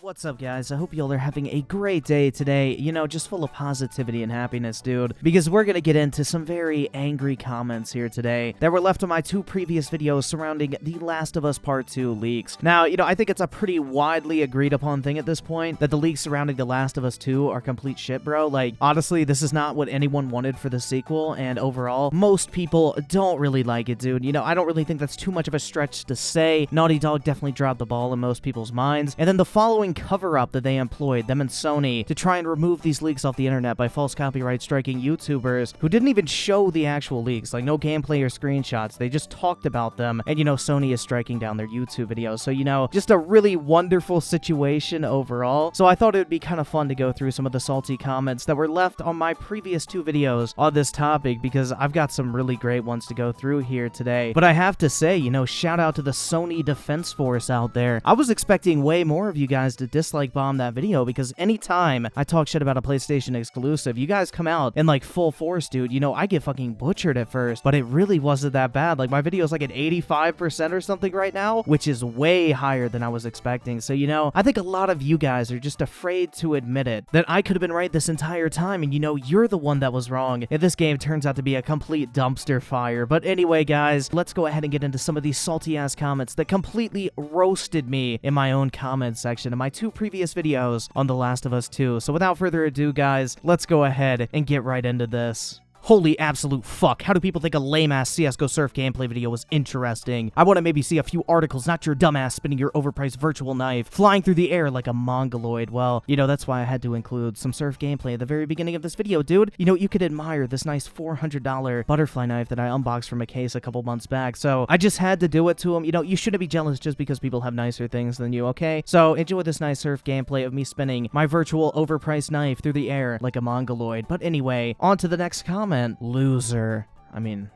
What's up, guys? I hope y'all are having a great day today, just full of positivity and happiness, dude, because we're gonna get into some very angry comments here today that were left on my two previous videos surrounding The Last of Us Part 2 leaks. Now, I think it's a pretty widely agreed upon thing at this point that the leaks surrounding The Last of Us 2 are complete shit, bro. Like, honestly, this is not what anyone wanted for the sequel, and overall, most people don't really like it, dude. I don't really think that's too much of a stretch to say. Naughty Dog definitely dropped the ball in most people's minds, and then the following cover-up that they employed, them and Sony, to try and remove these leaks off the internet by false copyright striking YouTubers who didn't even show the actual leaks, like no gameplay or screenshots. They just talked about them, and Sony is striking down their YouTube videos. So just a really wonderful situation overall. So I thought it would be kind of fun to go through some of the salty comments that were left on my previous two videos on this topic, because I've got some really great ones to go through here today. But I have to say, shout out to the Sony Defense Force out there. I was expecting way more of you guys to dislike bomb that video, because anytime I talk shit about a PlayStation exclusive, you guys come out in like full force, dude. I get fucking butchered at first, but it really wasn't that bad. Like, my video is like at 85% or something right now, which is way higher than I was expecting. So I think a lot of you guys are just afraid to admit it, that I could have been right this entire time, and you're the one that was wrong, and this game turns out to be a complete dumpster fire. But anyway, guys, let's go ahead and get into some of these salty ass comments that completely roasted me in my own comment section of my two previous videos on The Last of Us 2. So without further ado, guys, let's go ahead and get right into this. Holy absolute fuck, how do people think a lame-ass CSGO Surf gameplay video was interesting? I want to maybe see a few articles, not your dumbass spinning your overpriced virtual knife, flying through the air like a mongoloid. Well, that's why I had to include some Surf gameplay at the very beginning of this video, dude. You could admire this nice $400 butterfly knife that I unboxed from a case a couple months back, so I just had to do it to him. You shouldn't be jealous just because people have nicer things than you, okay? So enjoy this nice Surf gameplay of me spinning my virtual overpriced knife through the air like a mongoloid. But anyway, on to the next comment. Loser. I mean,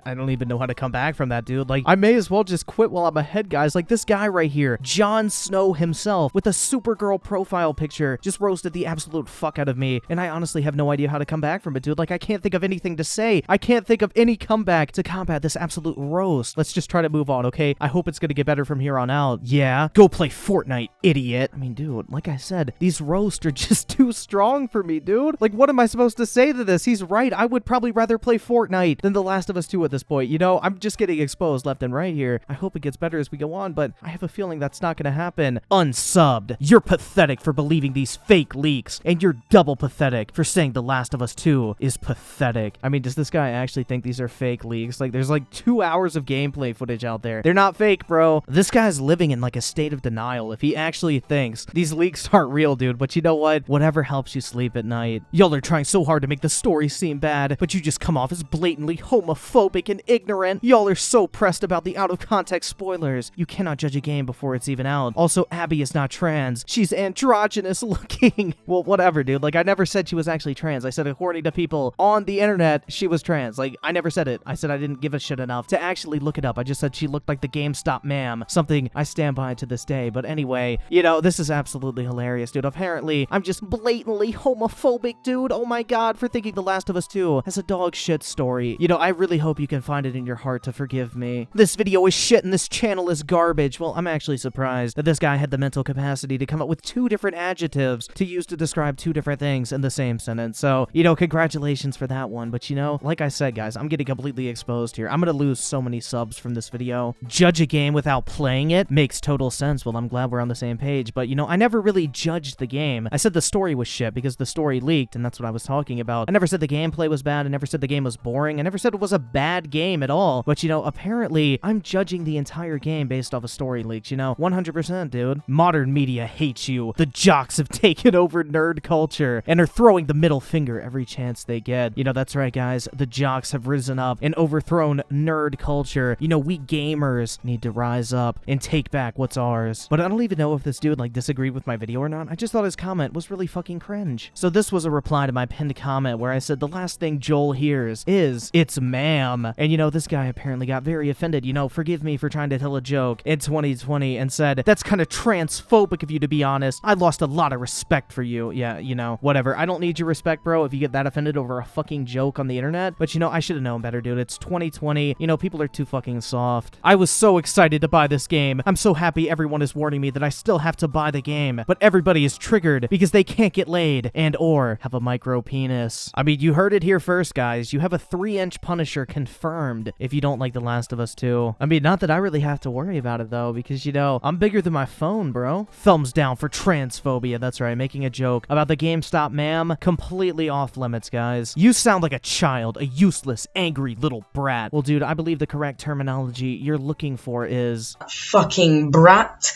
I don't even know how to come back from that, dude. Like, I may as well just quit while I'm ahead, guys. Like, this guy right here, Jon Snow himself, with a Supergirl profile picture, just roasted the absolute fuck out of me, and I honestly have no idea how to come back from it, dude. Like, I can't think of anything to say. I can't think of any comeback to combat this absolute roast. Let's just try to move on, okay? I hope it's gonna get better from here on out. Yeah, go play Fortnite, idiot. I mean, dude, like I said, these roasts are just too strong for me, dude. Like, what am I supposed to say to this? He's right. I would probably rather play Fortnite than The Last of Us 2 at this point. I'm just getting exposed left and right here. I hope it gets better as we go on, but I have a feeling that's not gonna happen. Unsubbed. You're pathetic for believing these fake leaks, and you're double pathetic for saying The Last of Us 2 is pathetic. I mean, does this guy actually think these are fake leaks? Like, there's like 2 hours of gameplay footage out there. They're not fake, bro. This guy's living in like a state of denial if he actually thinks these leaks aren't real, dude. But you know what? Whatever helps you sleep at night. Y'all are trying so hard to make the story seem bad, but you just come off as blatantly homophobic and ignorant. Y'all are so pressed about the out-of-context spoilers. You cannot judge a game before it's even out. Also, Abby is not trans. She's androgynous looking. Well, whatever, dude. Like, I never said she was actually trans. I said according to people on the internet, she was trans. Like, I never said it. I said I didn't give a shit enough to actually look it up. I just said she looked like the GameStop ma'am. Something I stand by to this day. But anyway, this is absolutely hilarious, dude. Apparently, I'm just blatantly homophobic, dude. Oh my god, for thinking The Last of Us 2 has a dog shit story. I really hope you can find it in your heart to forgive me. This video is shit and this channel is garbage. Well, I'm actually surprised that this guy had the mental capacity to come up with 2 different adjectives to use to describe 2 different things in the same sentence. So, congratulations for that one. But like I said, guys, I'm getting completely exposed here. I'm gonna lose so many subs from this video. Judge a game without playing it makes total sense. Well, I'm glad we're on the same page. But, I never really judged the game. I said the story was shit because the story leaked, and that's what I was talking about. I never said the gameplay was bad. I never said the game was boring. I never said it was a bad game at all. But apparently I'm judging the entire game based off of story leaks, 100%, dude. Modern media hates you. The jocks have taken over nerd culture and are throwing the middle finger every chance they get. That's right, guys. The jocks have risen up and overthrown nerd culture. We gamers need to rise up and take back what's ours. But I don't even know if this dude disagreed with my video or not. I just thought his comment was really fucking cringe. So this was a reply to my pinned comment where I said the last thing Joel hears is, "It's ma'am. And you know, this guy apparently got very offended. You know, forgive me for trying to tell a joke in 2020 and said, that's kind of transphobic of you, to be honest. I lost a lot of respect for you. Yeah, you know, whatever. I don't need your respect, bro, if you get that offended over a fucking joke on the internet. But you know, I should have known better, dude. It's 2020. You know, people are too fucking soft. I was so excited to buy this game. I'm so happy everyone is warning me that I still have to buy the game. But everybody is triggered because they can't get laid and or have a micro penis. I mean, you heard it here first, guys. You have a 3-inch Punisher confirmed if you don't like The Last of Us 2. I mean, not that I really have to worry about it, though, because, you know, I'm bigger than my phone, bro. Thumbs down for transphobia. That's right, making a joke about the GameStop ma'am. Completely off limits, guys. You sound like a child, a useless, angry little brat. Well, dude, I believe the correct terminology you're looking for is... fucking brat.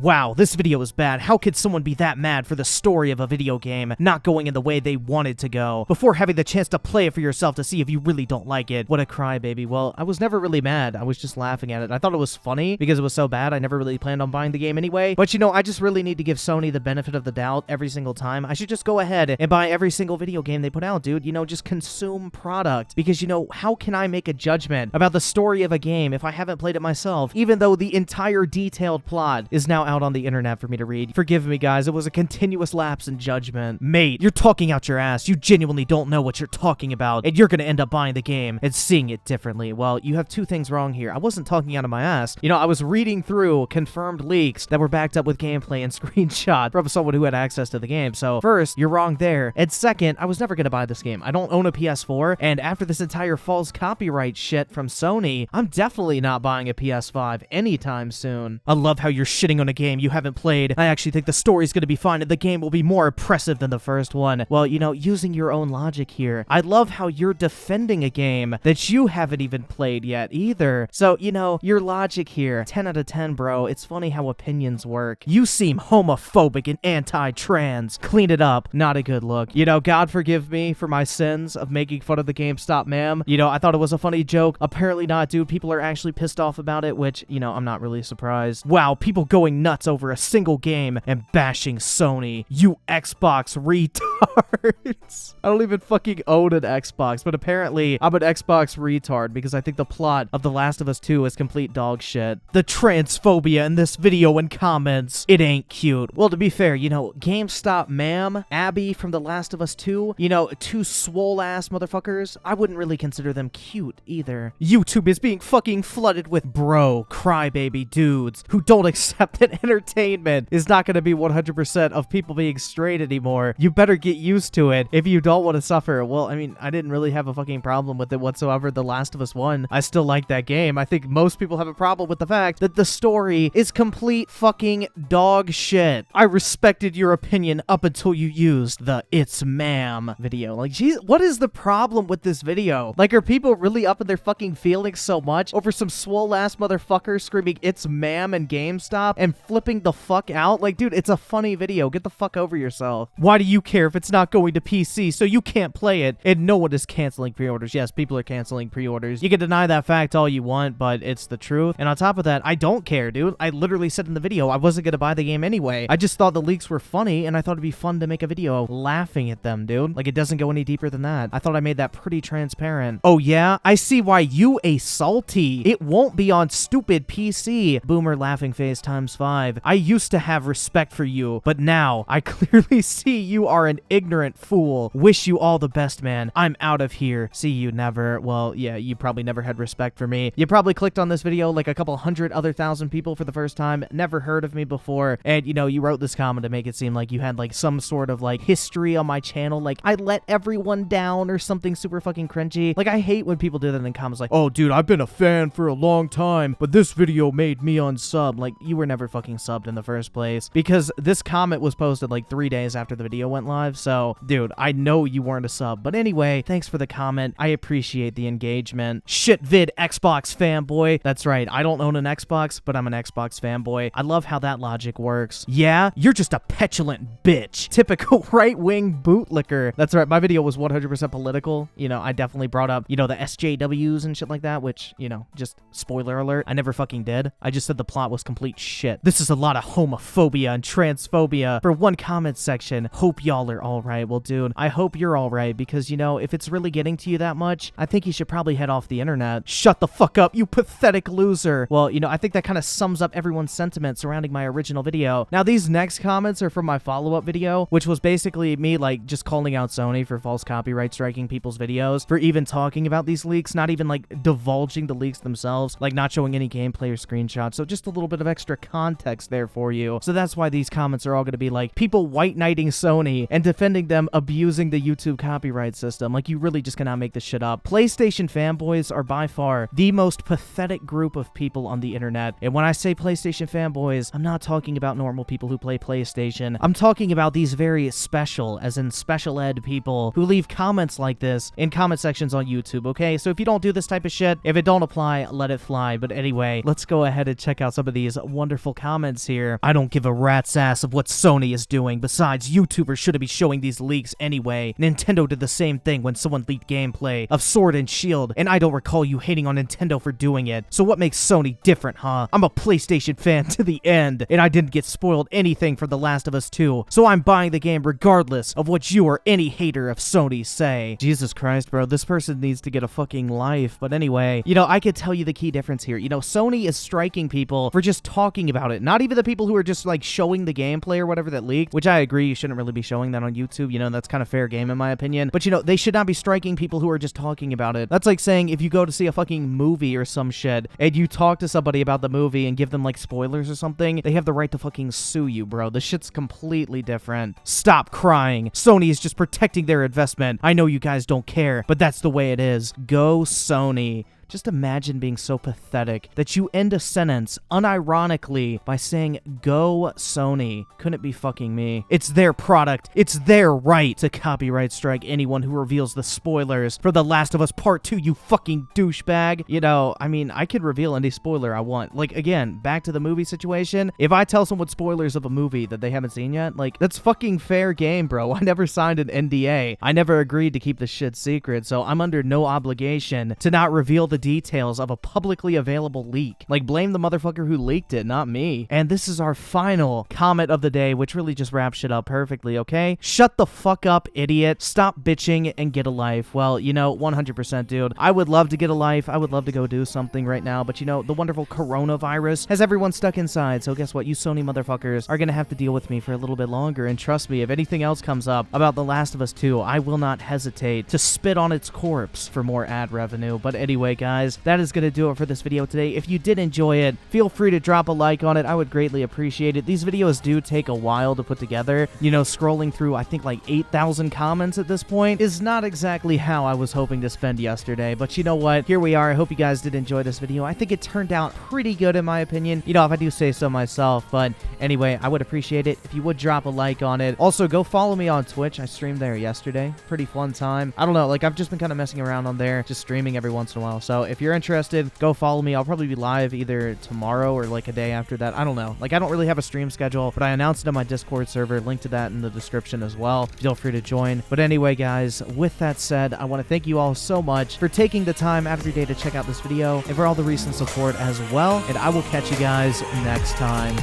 Wow, this video is bad. How could someone be that mad for the story of a video game not going in the way they wanted to go before having the chance to play it for yourself to see if you really don't like it? What a crybaby. Well, I was never really mad. I was just laughing at it. I thought it was funny because it was so bad. I never really planned on buying the game anyway. But you know, I just really need to give Sony the benefit of the doubt every single time. I should just go ahead and buy every single video game they put out, dude. You know, just consume product. Because, you know, how can I make a judgment about the story of a game if I haven't played it myself, even though the entire detailed plot is now out on the internet for me to read? Forgive me, guys. It was a continuous lapse in judgment. Mate, you're talking out your ass. You genuinely don't know what you're talking about, and you're gonna end up buying the game and seeing it differently. Well, you have two things wrong here. I wasn't talking out of my ass. You know, I was reading through confirmed leaks that were backed up with gameplay and screenshot from someone who had access to the game. So, first, you're wrong there. And second, I was never gonna buy this game. I don't own a PS4, and after this entire false copyright shit from Sony, I'm definitely not buying a PS5 anytime soon. I love how you're shitting on a game you haven't played. I actually think the story's gonna be fine and the game will be more impressive than the first one. Well, you know, using your own logic here, I love how you're defending a game that you haven't even played yet either. So, you know, your logic here, 10 out of 10, bro. It's funny how opinions work. You seem homophobic and anti-trans. Clean it up. Not a good look. You know, God forgive me for my sins of making fun of the GameStop ma'am. You know, I thought it was a funny joke. Apparently not, dude. People are actually pissed off about it, which, you know, I'm not really surprised. Wow, people going nuts over a single game and bashing Sony. You Xbox retards. I don't even fucking own an Xbox, but apparently I'm an Xbox retard because I think the plot of The Last of Us 2 is complete dog shit. The transphobia in this video and comments, it ain't cute. Well, to be fair, you know, GameStop ma'am, Abby from The Last of Us 2, you know, two swole-ass motherfuckers, I wouldn't really consider them cute either. YouTube is being fucking flooded with bro, crybaby dudes who don't accept that entertainment is not going to be 100% of people being straight anymore. You better get used to it if you don't want to suffer. Well, I mean, I didn't really have a fucking problem with it whatsoever. The Last of Us 1, I still like that game. I think most people have a problem with the fact that the story is complete fucking dog shit. I respected your opinion up until you used the "it's ma'am" video. Like, geez, what is the problem with this video? Like, are people really up in their fucking feelings so much over some swole-ass motherfucker screaming "it's ma'am" and GameStop and flipping the fuck out? Like, dude, it's a funny video. Get the fuck over yourself. Why do you care if it's not going to PC so you can't play it? And no one is canceling pre-orders. Yes, people are canceling pre-orders. You can deny that fact all you want, but it's the truth. And on top of that, I don't care, dude. I literally said in the video I wasn't gonna buy the game anyway. I just thought the leaks were funny, and I thought it'd be fun to make a video laughing at them, dude. Like, it doesn't go any deeper than that. I thought I made that pretty transparent. Oh yeah? I see why you a salty. It won't be on stupid PC. Boomer laughing face times 5. I used to have respect for you, but now I clearly see you are an ignorant fool. Wish you all the best, man. I'm out of here. See you never. Well, yeah, you probably never had respect for me. You probably clicked on this video like a couple hundred other thousand people for the first time, never heard of me before, and you know, you wrote this comment to make it seem like you had like some sort of like history on my channel, like I let everyone down or something super fucking cringy. Like, I hate when people do that in comments like, oh dude, I've been a fan for a long time, but this video made me unsub. Like, you were never fucking subbed in the first place, because this comment was posted like 3 days after the video went live. So dude, I know you weren't a sub, but anyway, thanks for the comment. I appreciate the engagement. Shit vid Xbox fanboy. That's right, I don't own an Xbox, but I'm an Xbox fanboy. I love how that logic works. Yeah, you're just a petulant bitch. Typical right-wing bootlicker. That's right, my video was 100% political. You know, I definitely brought up, you know, the SJWs and shit like that, which, you know, just spoiler alert, I never fucking did. I just said the plot was complete shit. This is a lot of homophobia and transphobia for one comment section. Hope y'all are alright. Well, dude, I hope you're alright because, you know, if it's really getting to you that much, I think you should probably head off the internet. Shut the fuck up, you pathetic loser. Well, you know, I think that kind of sums up everyone's sentiment surrounding my original video. Now, these next comments are from my follow-up video, which was basically me, like, just calling out Sony for false copyright striking people's videos, for even talking about these leaks, not even, like, divulging the leaks themselves, like, not showing any gameplay or screenshots. So just a little bit of extra context there for you. So that's why these comments are all going to be, like, people white knighting Sony and defending them abusing the YouTube copyright system. Like, you really just cannot make this shit up. PlayStation fanboys are by far the most pathetic group of people on the internet. And when I say PlayStation fanboys, I'm not talking about normal people who play PlayStation. I'm talking about these very special, as in special ed people, who leave comments like this in comment sections on YouTube, okay? So if you don't do this type of shit, if it don't apply, let it fly. But anyway, let's go ahead and check out some of these wonderful comments here. I don't give a rat's ass of what Sony is doing. Besides, YouTubers shouldn't be showing these leaks anyway. Nintendo did the same thing when someone leaked gameplay of Sword and Shield, and I don't recall you hating on Nintendo for doing it. So what makes Sony different, huh? I'm a PlayStation fan to the end, and I didn't get spoiled anything for The Last of Us 2, so I'm buying the game regardless of what you or any hater of Sony say. Jesus Christ, bro, this person needs to get a fucking life. But anyway, you know, I could tell you the key difference here. You know, Sony is striking people for just talking about it, not even the people who are just, like, showing the gameplay or whatever that leaked, which I agree, you shouldn't really be showing that on YouTube. You know, that's kind of fair game in my opinion. But, you know, they should not be striking people who are just talking about it. That's like saying if you go to see a fucking movie or some shit, and you talk to somebody about the movie and give them, like, spoilers or something, they have the right to fucking sue you, bro. This shit's completely different. Stop crying. Sony is just protecting their investment. I know you guys don't care, but that's the way it is. Go Sony. Just imagine being so pathetic that you end a sentence unironically by saying, go Sony. Couldn't it be fucking me? It's their product. It's their right to copyright strike anyone who reveals the spoilers for The Last of Us Part 2, you fucking douchebag. You know, I mean, I could reveal any spoiler I want. Like, again, back to the movie situation. If I tell someone spoilers of a movie that they haven't seen yet, like, that's fucking fair game, bro. I never signed an NDA. I never agreed to keep the shit secret, so I'm under no obligation to not reveal the details of a publicly available leak. Like, blame the motherfucker who leaked it, not me. And this is our final comment of the day, which really just wraps shit up perfectly, okay? Shut the fuck up, idiot. Stop bitching and get a life. Well, you know, 100%, dude. I would love to get a life. I would love to go do something right now, but you know, the wonderful coronavirus has everyone stuck inside, so guess what? You Sony motherfuckers are gonna have to deal with me for a little bit longer, and trust me, if anything else comes up about The Last of Us 2, I will not hesitate to spit on its corpse for more ad revenue. But anyway, guys, that is gonna do it for this video today. If you did enjoy it, feel free to drop a like on it. I would greatly appreciate it. These videos do take a while to put together. You know, scrolling through, I think, like 8,000 comments at this point is not exactly how I was hoping to spend yesterday, but you know what? Here we are. I hope you guys did enjoy this video. I think it turned out pretty good in my opinion, you know, if I do say so myself. But anyway, I would appreciate it if you would drop a like on it. Also, go follow me on Twitch. I streamed there yesterday. Pretty fun time. I don't know, like, I've just been kind of messing around on there, just streaming every once in a while. So if you're interested, go follow me. I'll probably be live either tomorrow or like a day after that. I don't know. Like, I don't really have a stream schedule, but I announced it on my Discord server. Link to that in the description as well. Feel free to join. But anyway, guys, with that said, I want to thank you all so much for taking the time out of your day to check out this video and for all the recent support as well. And I will catch you guys next time.